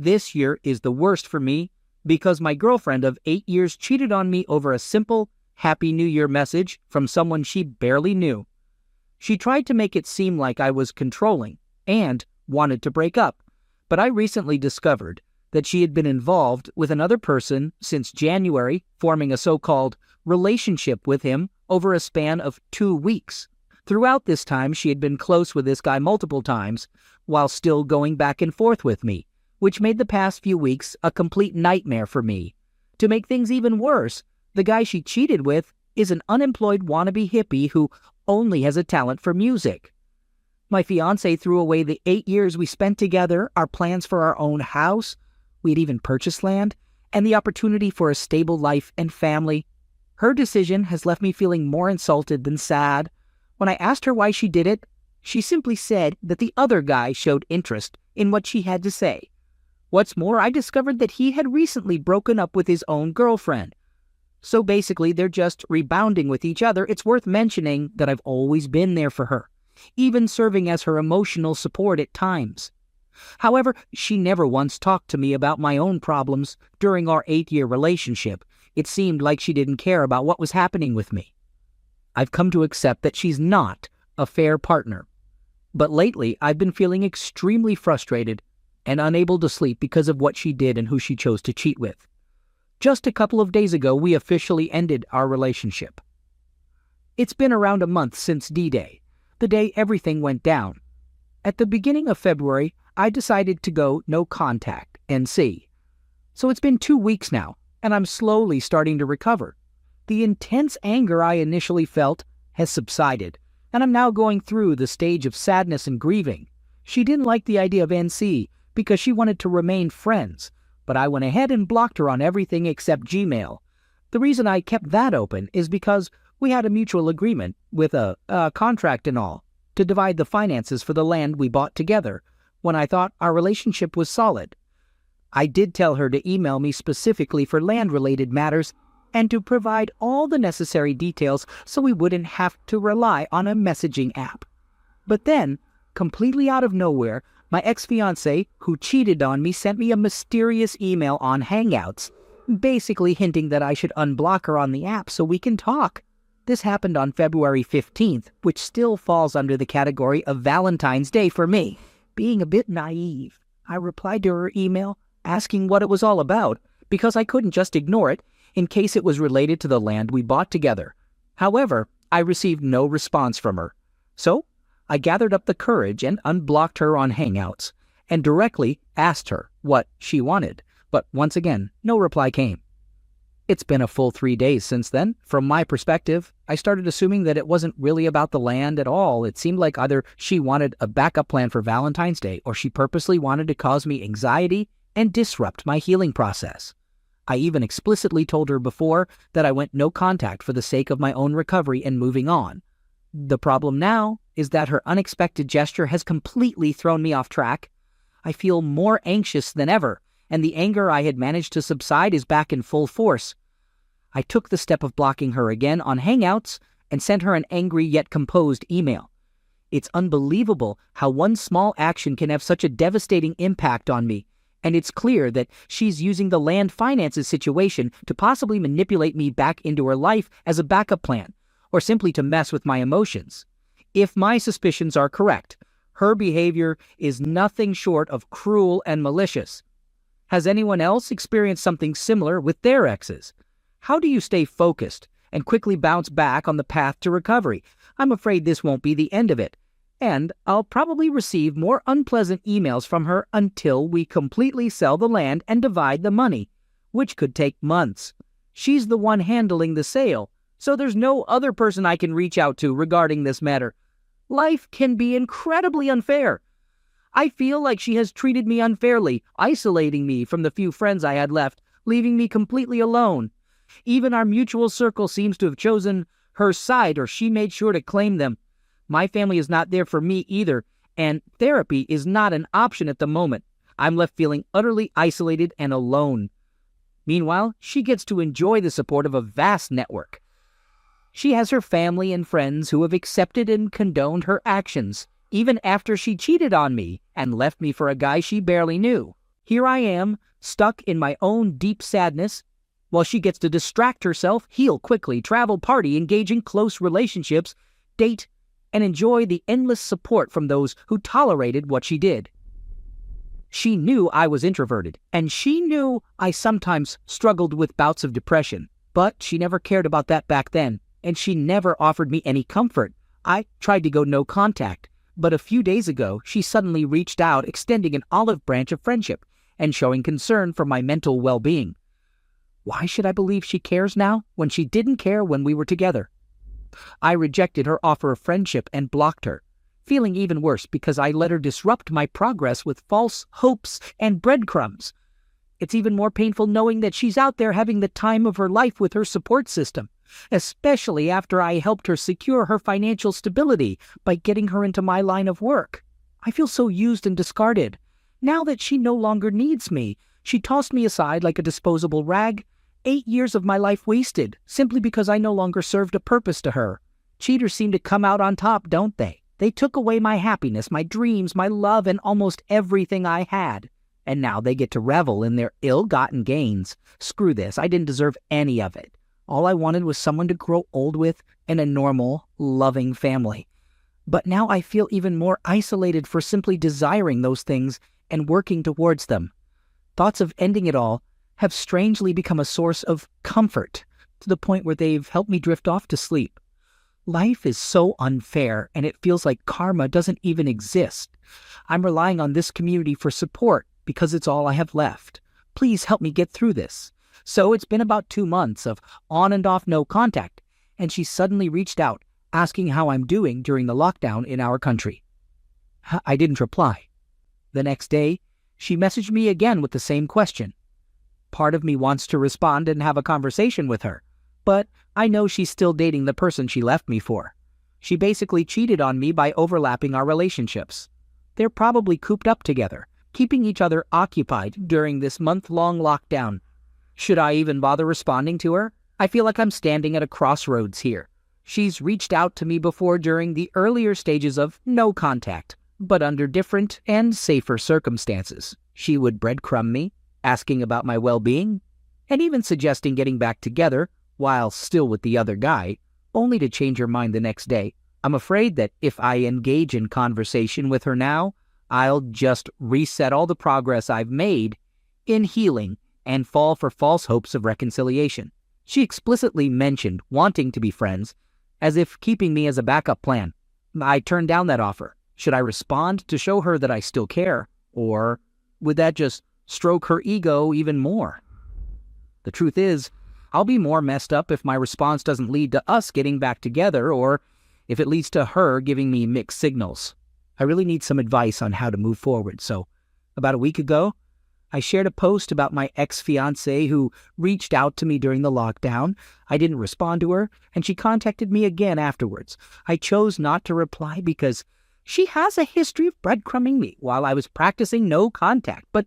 This year is the worst for me because my girlfriend of 8 years cheated on me over a simple Happy New Year message from someone she barely knew. She tried to make it seem like I was controlling and wanted to break up, but I recently discovered that she had been involved with another person since January, forming a so-called relationship with him over a span of 2 weeks. Throughout this time, she had been close with this guy multiple times, while still going back and forth with me, which made the past few weeks a complete nightmare for me. To make things even worse, the guy she cheated with is an unemployed wannabe hippie who only has a talent for music. My fiancé threw away the 8 years we spent together, our plans for our own house, we had even purchased land, and the opportunity for a stable life and family. Her decision has left me feeling more insulted than sad. When I asked her why she did it, she simply said that the other guy showed interest in what she had to say. What's more, I discovered that he had recently broken up with his own girlfriend. So basically, they're just rebounding with each other. It's worth mentioning that I've always been there for her, even serving as her emotional support at times. However, she never once talked to me about my own problems during our 8-year relationship. It seemed like she didn't care about what was happening with me. I've come to accept that she's not a fair partner. But lately, I've been feeling extremely frustrated and unable to sleep because of what she did and who she chose to cheat with. Just a couple of days ago, we officially ended our relationship. It's been around a month since D-Day, the day everything went down. At the beginning of February, I decided to go no contact, NC. So it's been 2 weeks now, and I'm slowly starting to recover. The intense anger I initially felt has subsided, and I'm now going through the stage of sadness and grieving. She didn't like the idea of NC because she wanted to remain friends, but I went ahead and blocked her on everything except Gmail. The reason I kept that open is because we had a mutual agreement with a contract and all to divide the finances for the land we bought together when I thought our relationship was solid. I did tell her to email me specifically for land-related matters and to provide all the necessary details so we wouldn't have to rely on a messaging app. But then, completely out of nowhere, my ex-fiancé, who cheated on me, sent me a mysterious email on Hangouts, basically hinting that I should unblock her on the app so we can talk. This happened on February 15th, which still falls under the category of Valentine's Day for me. Being a bit naive, I replied to her email asking what it was all about because I couldn't just ignore it in case it was related to the land we bought together. However, I received no response from her. So I gathered up the courage and unblocked her on Hangouts and directly asked her what she wanted. But once again, no reply came. It's been a full 3 days since then. From my perspective, I started assuming that it wasn't really about the land at all. It seemed like either she wanted a backup plan for Valentine's Day or she purposely wanted to cause me anxiety and disrupt my healing process. I even explicitly told her before that I went no contact for the sake of my own recovery and moving on. The problem now is that her unexpected gesture has completely thrown me off track. I feel more anxious than ever, and the anger I had managed to subside is back in full force. I took the step of blocking her again on Hangouts and sent her an angry yet composed email. It's unbelievable how one small action can have such a devastating impact on me, and it's clear that she's using the land finances situation to possibly manipulate me back into her life as a backup plan, or simply to mess with my emotions. If my suspicions are correct, her behavior is nothing short of cruel and malicious. Has anyone else experienced something similar with their exes? How do you stay focused and quickly bounce back on the path to recovery? I'm afraid this won't be the end of it, and I'll probably receive more unpleasant emails from her until we completely sell the land and divide the money, which could take months. She's the one handling the sale, so there's no other person I can reach out to regarding this matter. Life can be incredibly unfair. I feel like she has treated me unfairly, isolating me from the few friends I had left, leaving me completely alone. Even our mutual circle seems to have chosen her side, or she made sure to claim them. My family is not there for me either, and therapy is not an option at the moment. I'm left feeling utterly isolated and alone. Meanwhile, she gets to enjoy the support of a vast network. She has her family and friends who have accepted and condoned her actions, even after she cheated on me and left me for a guy she barely knew. Here I am, stuck in my own deep sadness, while she gets to distract herself, heal quickly, travel, party, engage in close relationships, date, and enjoy the endless support from those who tolerated what she did. She knew I was introverted, and she knew I sometimes struggled with bouts of depression, but she never cared about that back then, and she never offered me any comfort. I tried to go no contact, but a few days ago, she suddenly reached out, extending an olive branch of friendship and showing concern for my mental well-being. Why should I believe she cares now when she didn't care when we were together? I rejected her offer of friendship and blocked her, feeling even worse because I let her disrupt my progress with false hopes and breadcrumbs. It's even more painful knowing that she's out there having the time of her life with her support system, especially after I helped her secure her financial stability by getting her into my line of work. I feel so used and discarded. Now that she no longer needs me, she tossed me aside like a disposable rag. 8 years of my life wasted, simply because I no longer served a purpose to her. Cheaters seem to come out on top, don't they? They took away my happiness, my dreams, my love, and almost everything I had. And now they get to revel in their ill-gotten gains. Screw this, I didn't deserve any of it. All I wanted was someone to grow old with and a normal, loving family. But now I feel even more isolated for simply desiring those things and working towards them. Thoughts of ending it all have strangely become a source of comfort, to the point where they've helped me drift off to sleep. Life is so unfair, and it feels like karma doesn't even exist. I'm relying on this community for support because it's all I have left. Please help me get through this. So it's been about 2 months of on and off no contact, and she suddenly reached out, asking how I'm doing during the lockdown in our country. I didn't reply. The next day, she messaged me again with the same question. Part of me wants to respond and have a conversation with her, but I know she's still dating the person she left me for. She basically cheated on me by overlapping our relationships. They're probably cooped up together, keeping each other occupied during this month-long lockdown. Should I even bother responding to her? I feel like I'm standing at a crossroads here. She's reached out to me before during the earlier stages of no contact, but under different and safer circumstances. She would breadcrumb me, asking about my well-being, and even suggesting getting back together while still with the other guy, only to change her mind the next day. I'm afraid that if I engage in conversation with her now, I'll just reset all the progress I've made in healing and fall for false hopes of reconciliation. She explicitly mentioned wanting to be friends, as if keeping me as a backup plan. I turned down that offer. Should I respond to show her that I still care, or would that just stroke her ego even more? The truth is, I'll be more messed up if my response doesn't lead to us getting back together, or if it leads to her giving me mixed signals. I really need some advice on how to move forward. So, about a week ago, I shared a post about my ex-fiancée who reached out to me during the lockdown. I didn't respond to her, and she contacted me again afterwards. I chose not to reply because she has a history of breadcrumbing me while I was practicing no contact. But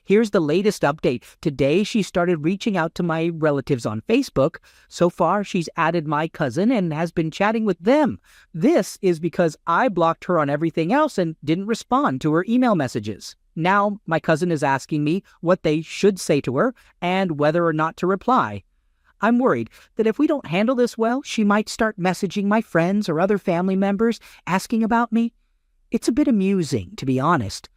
here's the latest update. Today, she started reaching out to my relatives on Facebook. So far, she's added my cousin and has been chatting with them. This is because I blocked her on everything else and didn't respond to her email messages. Now, my cousin is asking me what they should say to her and whether or not to reply. I'm worried that if we don't handle this well, she might start messaging my friends or other family members asking about me. It's a bit amusing, to be honest.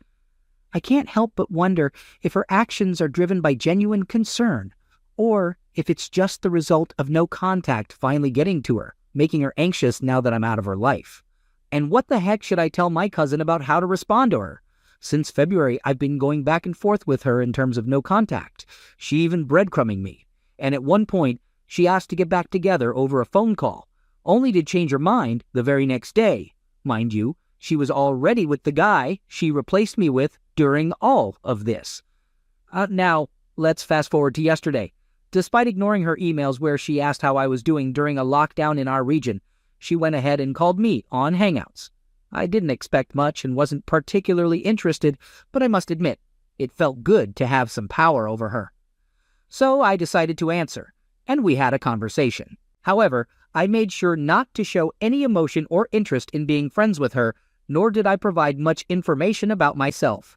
I can't help but wonder if her actions are driven by genuine concern, or if it's just the result of no contact finally getting to her, making her anxious now that I'm out of her life. And what the heck should I tell my cousin about how to respond to her? Since February, I've been going back and forth with her in terms of no contact. She even breadcrumbing me. And at one point, she asked to get back together over a phone call, only to change her mind the very next day. Mind you, she was already with the guy she replaced me with during all of this. Now, let's fast forward to yesterday. Despite ignoring her emails where she asked how I was doing during a lockdown in our region, she went ahead and called me on Hangouts. I didn't expect much and wasn't particularly interested, but I must admit, it felt good to have some power over her. So I decided to answer, and we had a conversation. However, I made sure not to show any emotion or interest in being friends with her, nor did I provide much information about myself.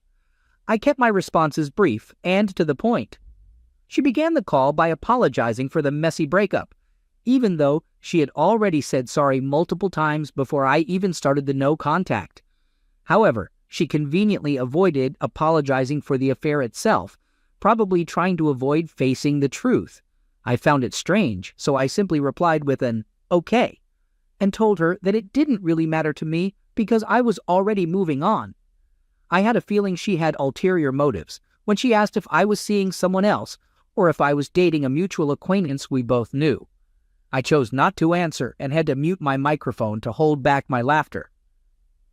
I kept my responses brief and to the point. She began the call by apologizing for the messy breakup, even though she had already said sorry multiple times before I even started the no contact. However, she conveniently avoided apologizing for the affair itself, probably trying to avoid facing the truth. I found it strange, so I simply replied with an okay, and told her that it didn't really matter to me because I was already moving on. I had a feeling she had ulterior motives when she asked if I was seeing someone else or if I was dating a mutual acquaintance we both knew. I chose not to answer and had to mute my microphone to hold back my laughter.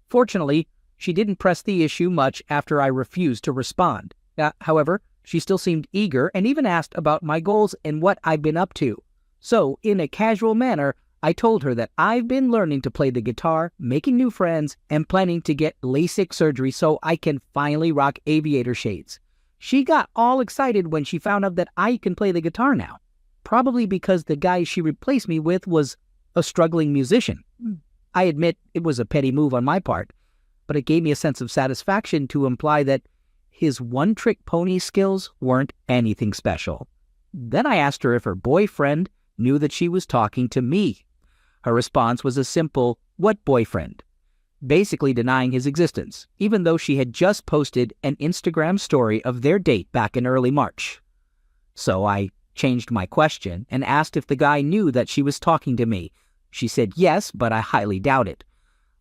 Fortunately, she didn't press the issue much after I refused to respond. However, she still seemed eager and even asked about my goals and what I've been up to. So, in a casual manner, I told her that I've been learning to play the guitar, making new friends, and planning to get LASIK surgery so I can finally rock aviator shades. She got all excited when she found out that I can play the guitar now, probably because the guy she replaced me with was a struggling musician. I admit it was a petty move on my part, but it gave me a sense of satisfaction to imply that his one-trick pony skills weren't anything special. Then I asked her if her boyfriend knew that she was talking to me. Her response was a simple, "What boyfriend?" basically denying his existence, even though she had just posted an Instagram story of their date back in early March. So I changed my question and asked if the guy knew that she was talking to me. She said yes, but I highly doubt it.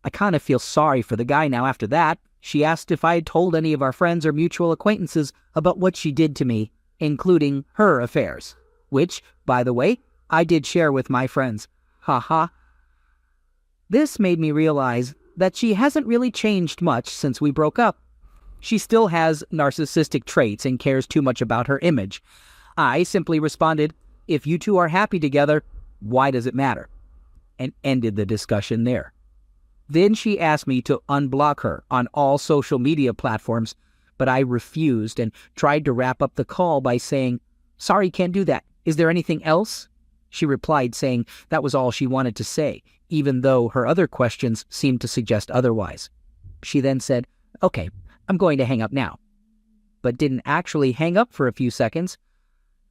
I kind of feel sorry for the guy now after that. She asked if I had told any of our friends or mutual acquaintances about what she did to me, including her affairs, which, by the way, I did share with my friends. Haha. This made me realize that she hasn't really changed much since we broke up. She still has narcissistic traits and cares too much about her image. I simply responded, "If you two are happy together, why does it matter?" and ended the discussion there. Then she asked me to unblock her on all social media platforms, but I refused and tried to wrap up the call by saying, "Sorry, can't do that. Is there anything else?" She replied saying that was all she wanted to say, even though her other questions seemed to suggest otherwise. She then said, "Okay, I'm going to hang up now," but didn't actually hang up for a few seconds.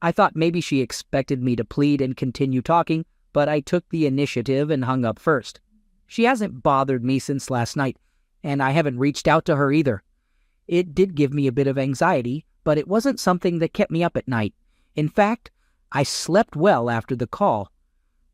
I thought maybe she expected me to plead and continue talking, but I took the initiative and hung up first. She hasn't bothered me since last night, and I haven't reached out to her either. It did give me a bit of anxiety, but it wasn't something that kept me up at night. In fact, I slept well after the call.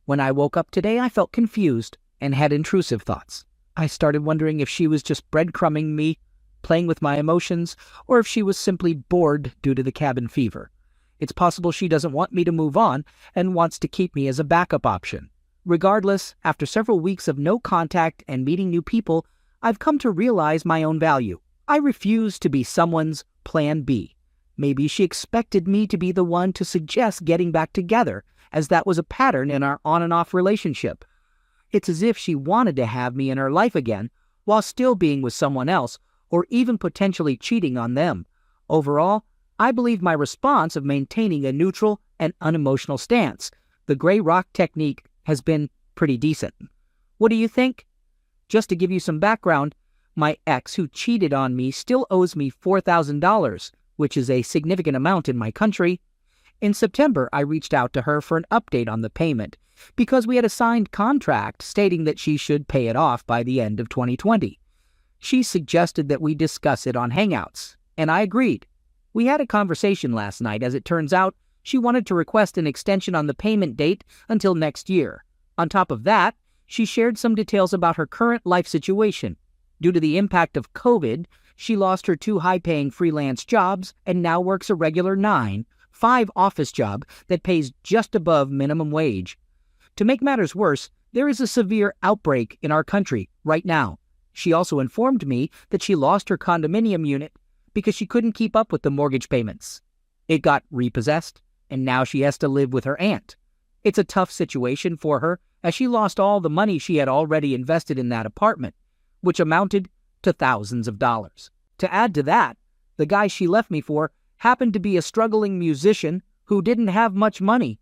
When I woke up today, I felt confused and had intrusive thoughts. I started wondering if she was just breadcrumbing me, playing with my emotions, or if she was simply bored due to the cabin fever. It's possible she doesn't want me to move on and wants to keep me as a backup option. Regardless, after several weeks of no contact and meeting new people, I've come to realize my own value. I refuse to be someone's plan B. Maybe she expected me to be the one to suggest getting back together, as that was a pattern in our on and off relationship. It's as if she wanted to have me in her life again, while still being with someone else, or even potentially cheating on them. Overall, I believe my response of maintaining a neutral and unemotional stance, the gray rock technique, has been pretty decent. What do you think? Just to give you some background, my ex who cheated on me still owes me $4,000, which is a significant amount in my country. In September, I reached out to her for an update on the payment because we had a signed contract stating that she should pay it off by the end of 2020. She suggested that we discuss it on Hangouts, and I agreed. We had a conversation last night. As it turns out, she wanted to request an extension on the payment date until next year. On top of that, she shared some details about her current life situation. Due to the impact of COVID, she lost her 2 high-paying freelance jobs and now works a regular 9-5 office job that pays just above minimum wage. To make matters worse, there is a severe outbreak in our country right now. She also informed me that she lost her condominium unit because she couldn't keep up with the mortgage payments. It got repossessed, and now she has to live with her aunt. It's a tough situation for her, as she lost all the money she had already invested in that apartment, which amounted to thousands of dollars. To add to that, the guy she left me for happened to be a struggling musician who didn't have much money.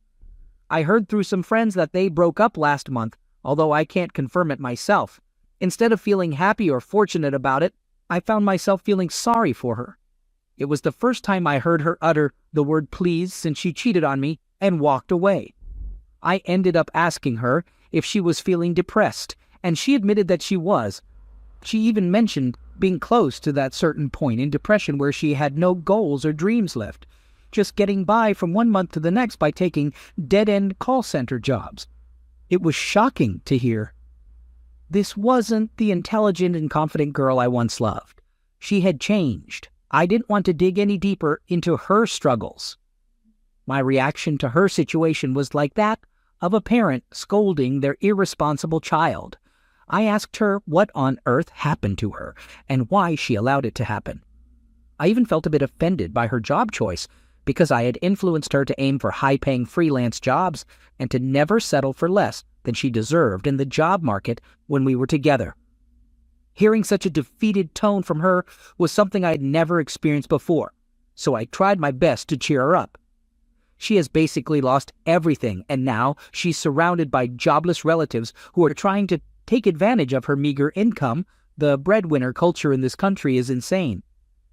I heard through some friends that they broke up last month, although I can't confirm it myself. Instead of feeling happy or fortunate about it, I found myself feeling sorry for her. It was the first time I heard her utter the word please since she cheated on me and walked away. I ended up asking her if she was feeling depressed, and she admitted that she was. She even mentioned being close to that certain point in depression where she had no goals or dreams left, just getting by from one month to the next by taking dead-end call center jobs. It was shocking to hear. This wasn't the intelligent and confident girl I once loved. She had changed. I didn't want to dig any deeper into her struggles. My reaction to her situation was like that of a parent scolding their irresponsible child. I asked her what on earth happened to her and why she allowed it to happen. I even felt a bit offended by her job choice because I had influenced her to aim for high-paying freelance jobs and to never settle for less than she deserved in the job market when we were together. Hearing such a defeated tone from her was something I had never experienced before, so I tried my best to cheer her up. She has basically lost everything, and now she's surrounded by jobless relatives who are trying to take advantage of her meager income. The breadwinner culture in this country is insane.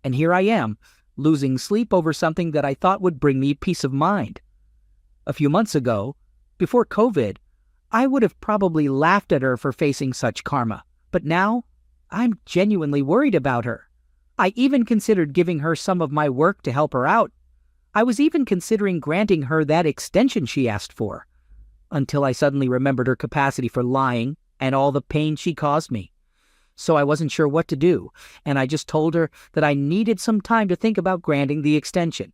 And here I am, losing sleep over something that I thought would bring me peace of mind. A few months ago, before COVID, I would have probably laughed at her for facing such karma, but now I'm genuinely worried about her. I even considered giving her some of my work to help her out. I was even considering granting her that extension she asked for, until I suddenly remembered her capacity for lying and all the pain she caused me. So I wasn't sure what to do, and I just told her that I needed some time to think about granting the extension.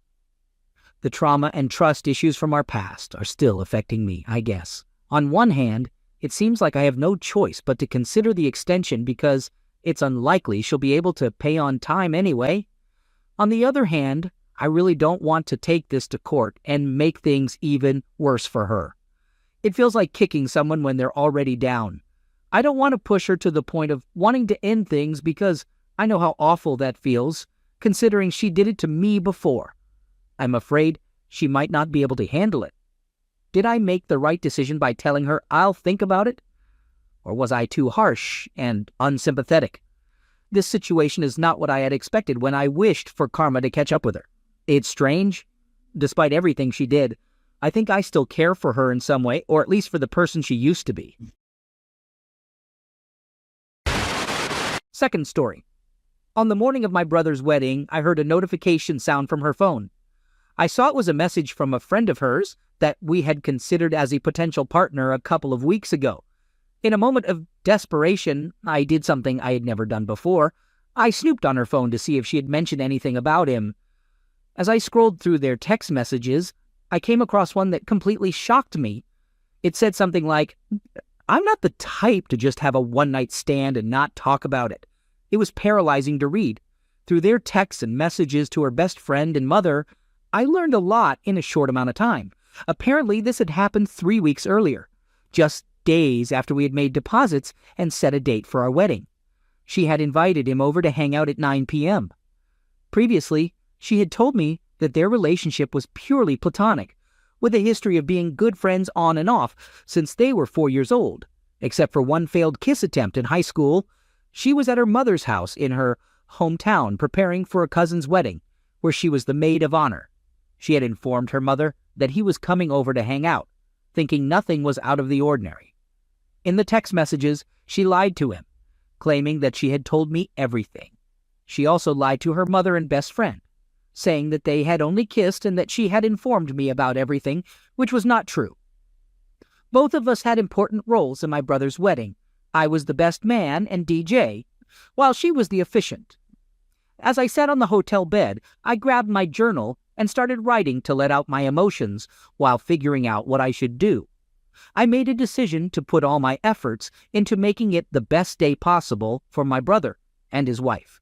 The trauma and trust issues from our past are still affecting me, I guess. On one hand, it seems like I have no choice but to consider the extension because it's unlikely she'll be able to pay on time anyway. On the other hand, I really don't want to take this to court and make things even worse for her. It feels like kicking someone when they're already down. I don't want to push her to the point of wanting to end things because I know how awful that feels, considering she did it to me before. I'm afraid she might not be able to handle it. Did I make the right decision by telling her I'll think about it? Or was I too harsh and unsympathetic? This situation is not what I had expected when I wished for karma to catch up with her. It's strange. Despite everything she did, I think I still care for her in some way, or at least for the person she used to be. Second story. On the morning of my brother's wedding, I heard a notification sound from her phone. I saw it was a message from a friend of hers that we had considered as a potential partner a couple of weeks ago. In a moment of desperation, I did something I had never done before. I snooped on her phone to see if she had mentioned anything about him. As I scrolled through their text messages, I came across one that completely shocked me. It said something like, "I'm not the type to just have a one-night stand and not talk about it." It was paralyzing to read. Through their texts and messages to her best friend and mother, I learned a lot in a short amount of time. Apparently, this had happened 3 weeks earlier, just days after we had made deposits and set a date for our wedding. She had invited him over to hang out at 9 p.m. Previously, she had told me that their relationship was purely platonic, with a history of being good friends on and off since they were 4 years old. Except for one failed kiss attempt in high school, she was at her mother's house in her hometown preparing for a cousin's wedding, where she was the maid of honor. She had informed her mother that he was coming over to hang out, thinking nothing was out of the ordinary. In the text messages, she lied to him, claiming that she had told me everything. She also lied to her mother and best friend, saying that they had only kissed and that she had informed me about everything, which was not true. Both of us had important roles in my brother's wedding. I was the best man and DJ, while she was the officiant. As I sat on the hotel bed, I grabbed my journal and started writing to let out my emotions while figuring out what I should do. I made a decision to put all my efforts into making it the best day possible for my brother and his wife.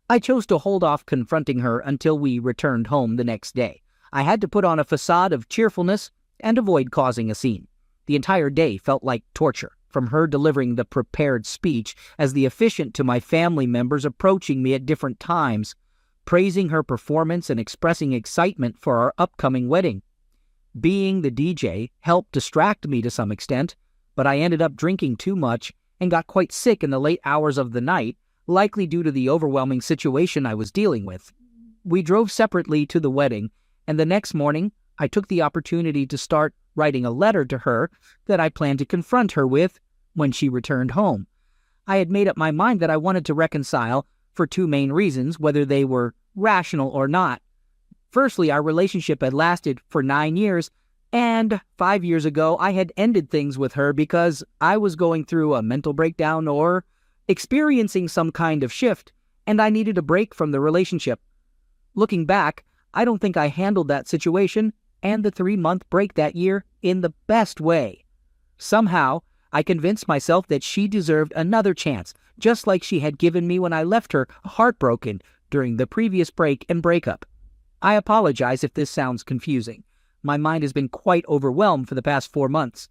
I chose to hold off confronting her until we returned home the next day. I had to put on a facade of cheerfulness and avoid causing a scene. The entire day felt like torture, from her delivering the prepared speech as the officiant to my family members approaching me at different times, praising her performance and expressing excitement for our upcoming wedding. Being the DJ helped distract me to some extent, but I ended up drinking too much and got quite sick in the late hours of the night, likely due to the overwhelming situation I was dealing with. We drove separately to the wedding, and the next morning, I took the opportunity to start writing a letter to her that I planned to confront her with when she returned home. I had made up my mind that I wanted to reconcile for two main reasons, whether they were rational or not. Firstly, our relationship had lasted for 9 years, and 5 years ago I had ended things with her because I was going through a mental breakdown or experiencing some kind of shift, and I needed a break from the relationship. Looking back, I don't think I handled that situation and the 3-month break that year in the best way. Somehow, I convinced myself that she deserved another chance, just like she had given me when I left her heartbroken during the previous break and breakup. I apologize if this sounds confusing. My mind has been quite overwhelmed for the past 4 months.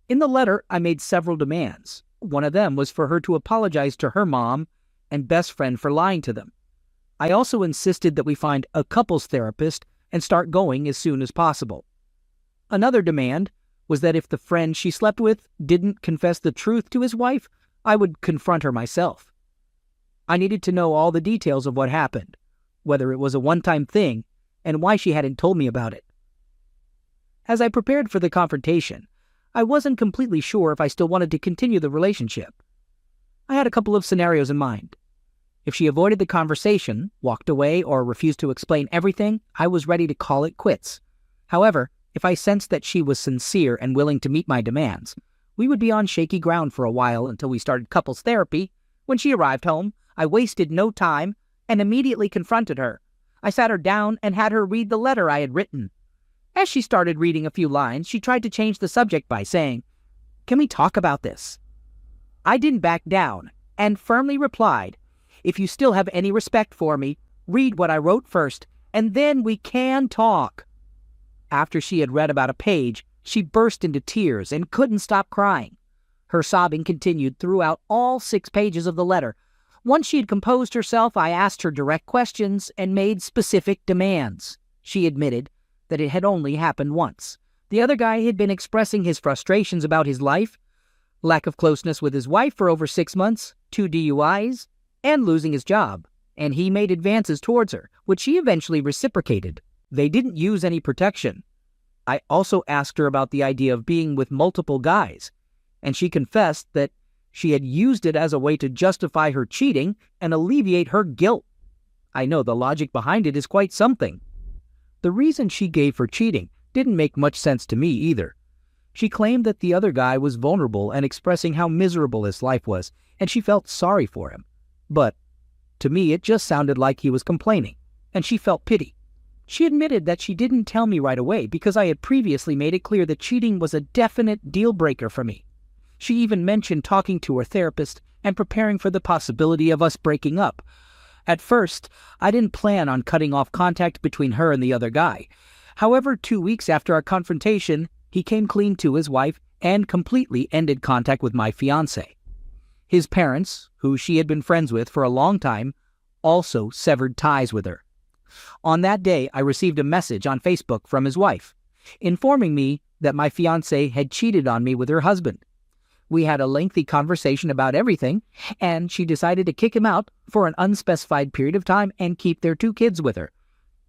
In the letter, I made several demands. One of them was for her to apologize to her mom and best friend for lying to them. I also insisted that we find a couples therapist and start going as soon as possible. Another demand was that if the friend she slept with didn't confess the truth to his wife, I would confront her myself. I needed to know all the details of what happened, whether it was a one-time thing, and why she hadn't told me about it. As I prepared for the confrontation, I wasn't completely sure if I still wanted to continue the relationship. I had a couple of scenarios in mind. If she avoided the conversation, walked away, or refused to explain everything, I was ready to call it quits. However, if I sensed that she was sincere and willing to meet my demands, we would be on shaky ground for a while until we started couples therapy. When she arrived home, I wasted no time and immediately confronted her. I sat her down and had her read the letter I had written. As she started reading a few lines, she tried to change the subject by saying, "Can we talk about this?" I didn't back down and firmly replied, "If you still have any respect for me, read what I wrote first, and then we can talk." After she had read about a page, she burst into tears and couldn't stop crying. Her sobbing continued throughout all 6 pages of the letter. Once she had composed herself, I asked her direct questions and made specific demands. She admitted that it had only happened once. The other guy had been expressing his frustrations about his life, lack of closeness with his wife for over 6 months, 2 DUIs, and losing his job, and he made advances towards her, which she eventually reciprocated. They didn't use any protection. I also asked her about the idea of being with multiple guys, and she confessed that she had used it as a way to justify her cheating and alleviate her guilt. I know the logic behind it is quite something. The reason she gave for cheating didn't make much sense to me either. She claimed that the other guy was vulnerable and expressing how miserable his life was, and she felt sorry for him. But to me, it just sounded like he was complaining, and she felt pity. She admitted that she didn't tell me right away because I had previously made it clear that cheating was a definite deal breaker for me. She even mentioned talking to her therapist and preparing for the possibility of us breaking up. At first, I didn't plan on cutting off contact between her and the other guy. However, 2 weeks after our confrontation, he came clean to his wife and completely ended contact with my fiancé. His parents, who she had been friends with for a long time, also severed ties with her. On that day, I received a message on Facebook from his wife, informing me that my fiancé had cheated on me with her husband. We had a lengthy conversation about everything, and she decided to kick him out for an unspecified period of time and keep their 2 kids with her.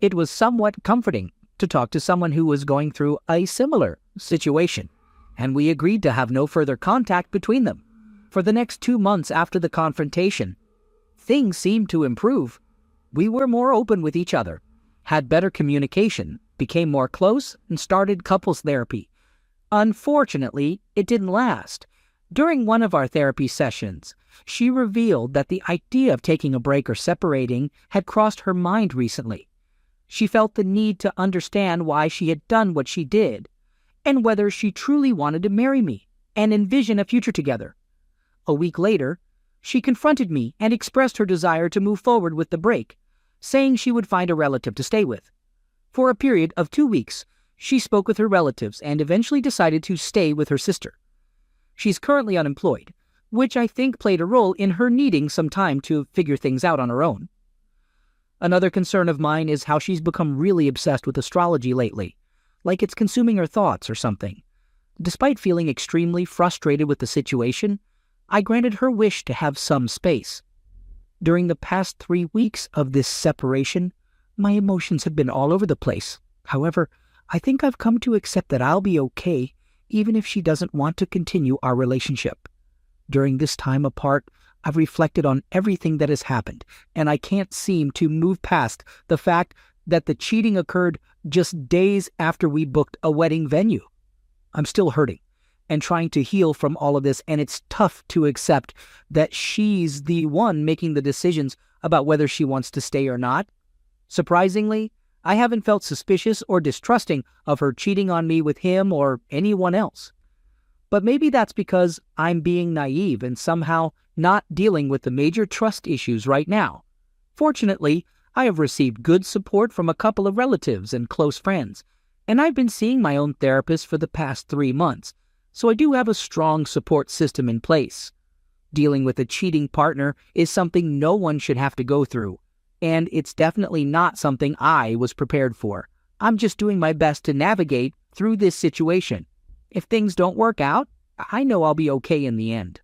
It was somewhat comforting to talk to someone who was going through a similar situation, and we agreed to have no further contact between them. For the next 2 months after the confrontation, things seemed to improve. We were more open with each other, had better communication, became more close, and started couples therapy. Unfortunately, it didn't last. During one of our therapy sessions, she revealed that the idea of taking a break or separating had crossed her mind recently. She felt the need to understand why she had done what she did, and whether she truly wanted to marry me and envision a future together. A week later, she confronted me and expressed her desire to move forward with the break, saying she would find a relative to stay with. For a period of 2 weeks, she spoke with her relatives and eventually decided to stay with her sister. She's currently unemployed, which I think played a role in her needing some time to figure things out on her own. Another concern of mine is how she's become really obsessed with astrology lately, like it's consuming her thoughts or something. Despite feeling extremely frustrated with the situation, I granted her wish to have some space. During the past 3 weeks of this separation, My emotions have been all over the place. However, I think I've come to accept that I'll be okay even if she doesn't want to continue our relationship. During this time apart, I've reflected on everything that has happened, and I can't seem to move past the fact that the cheating occurred just days after we booked a wedding venue. I'm still hurting and trying to heal from all of this, and it's tough to accept that she's the one making the decisions about whether she wants to stay or not. Surprisingly, I haven't felt suspicious or distrusting of her cheating on me with him or anyone else. But maybe that's because I'm being naive and somehow not dealing with the major trust issues right now. Fortunately, I have received good support from a couple of relatives and close friends, and I've been seeing my own therapist for the past 3 months, so I do have a strong support system in place. Dealing with a cheating partner is something no one should have to go through, and it's definitely not something I was prepared for. I'm just doing my best to navigate through this situation. If things don't work out, I know I'll be okay in the end.